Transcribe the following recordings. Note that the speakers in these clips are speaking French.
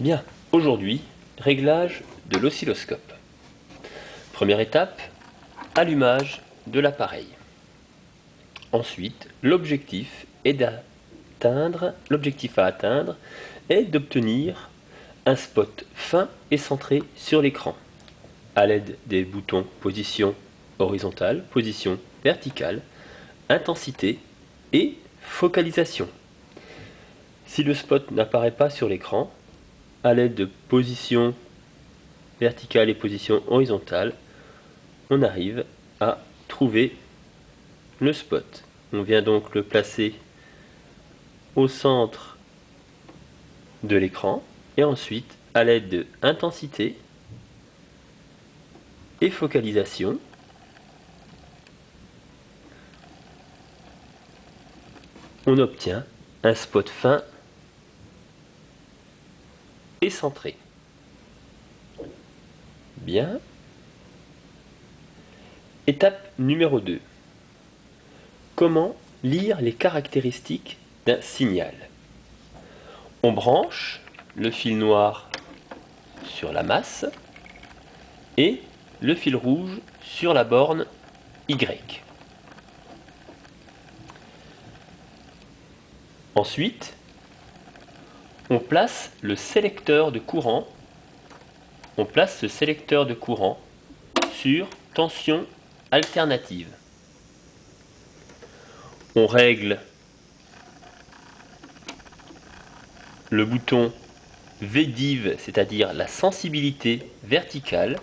Bien, aujourd'hui, réglage de l'oscilloscope. Première étape, allumage de l'appareil. Ensuite, l'objectif à atteindre est d'obtenir un spot fin et centré sur l'écran à l'aide des boutons position horizontale, position verticale, intensité et focalisation. Si le spot n'apparaît pas sur l'écran, à l'aide de position verticale et position horizontale, on arrive à trouver le spot. On vient donc le placer au centre de l'écran et ensuite, à l'aide de intensité et focalisation, on obtient un spot fin et centré. Bien. Étape numéro 2. Comment lire les caractéristiques d'un signal? On branche le fil noir sur la masse et le fil rouge sur la borne Y. Ensuite, on place le sélecteur de courant. On place ce sélecteur de courant sur tension alternative. On règle le bouton V-div, c'est-à-dire la sensibilité verticale,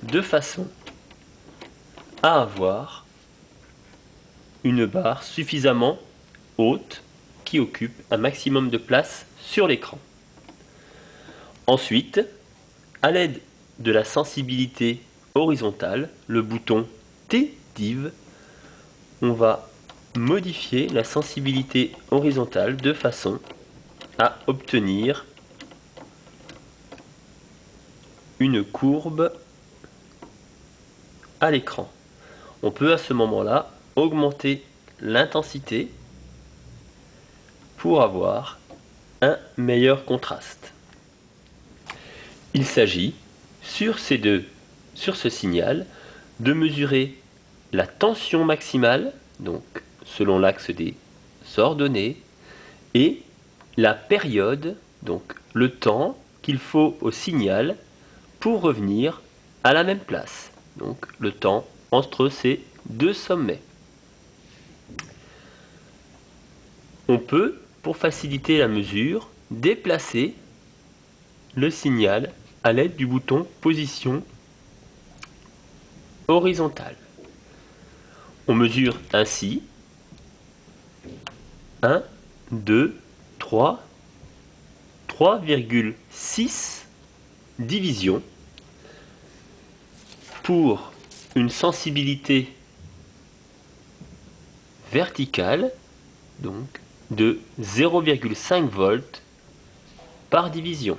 de façon à avoir une barre suffisamment haute qui occupe un maximum de place sur l'écran. Ensuite, à l'aide de la sensibilité horizontale, le bouton T-div, on va modifier la sensibilité horizontale de façon à obtenir une courbe à l'écran. On peut à ce moment-là augmenter l'intensité pour avoir un meilleur contraste. Il s'agit, sur ce signal, de mesurer la tension maximale, donc selon l'axe des ordonnées, et la période, donc le temps qu'il faut au signal pour revenir à la même place, donc le temps entre ces deux sommets. On peut, pour faciliter la mesure, déplacer le signal à l'aide du bouton position horizontale. On mesure ainsi 1, 2, 3, 3,6 divisions pour une sensibilité verticale, donc de 0,5 volts par division.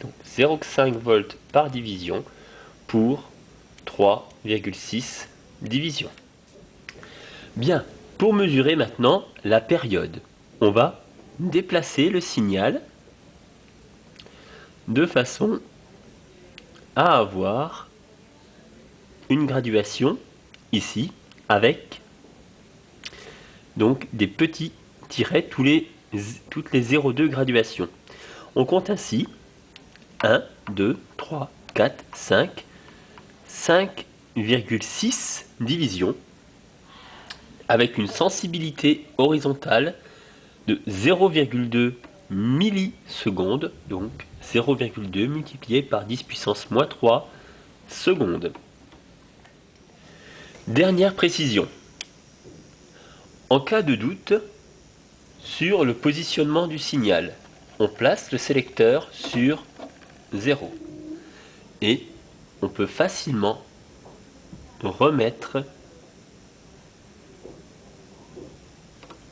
Donc 0,5 volts par division pour 3,6 divisions. Bien, pour mesurer maintenant la période, on va déplacer le signal de façon à avoir une graduation ici avec donc des petits tirets toutes les 0,2 graduations. On compte ainsi 1, 2, 3, 4, 5, 5,6 divisions avec une sensibilité horizontale de 0,2 millisecondes, donc 0,2 multiplié par 10 puissance moins 3 secondes. Dernière précision. En cas de doute sur le positionnement du signal, on place le sélecteur sur 0 et on peut facilement remettre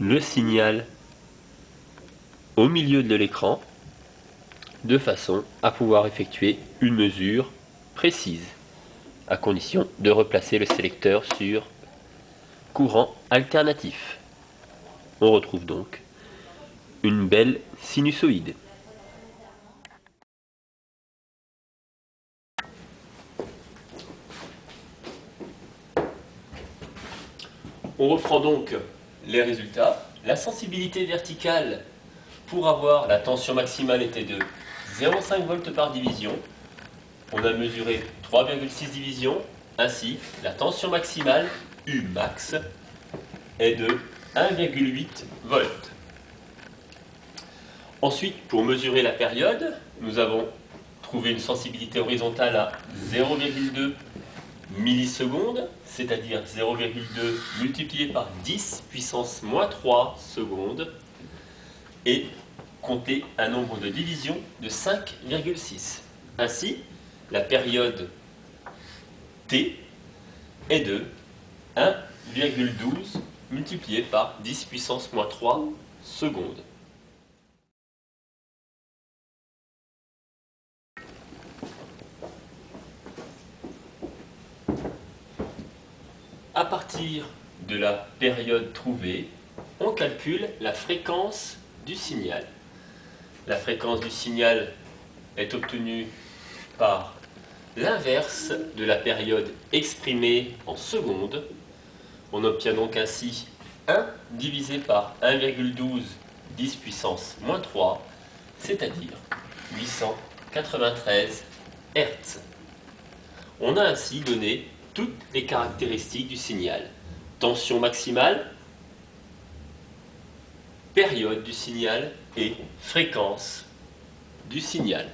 le signal au milieu de l'écran de façon à pouvoir effectuer une mesure précise, à condition de replacer le sélecteur sur courant alternatif. On retrouve donc une belle sinusoïde. On reprend donc les résultats. La sensibilité verticale pour avoir la tension maximale était de 0,5 volts par division. On a mesuré 3,6 divisions. Ainsi, la tension maximale, U max, est de 1,8 volts. Ensuite, pour mesurer la période, nous avons trouvé une sensibilité horizontale à 0,2 millisecondes, c'est-à-dire 0,2 multiplié par 10 puissance moins 3 secondes, et compter un nombre de divisions de 5,6. Ainsi, la période T est de 1,12 multiplié par 10 puissance moins 3 secondes. À partir de la période trouvée, on calcule la fréquence du signal. La fréquence du signal est obtenue par l'inverse de la période exprimée en secondes. On obtient donc ainsi 1 divisé par 1,12 10 puissance moins 3, c'est-à-dire 893 Hz. On a ainsi donné toutes les caractéristiques du signal. Tension maximale, période du signal et fréquence du signal.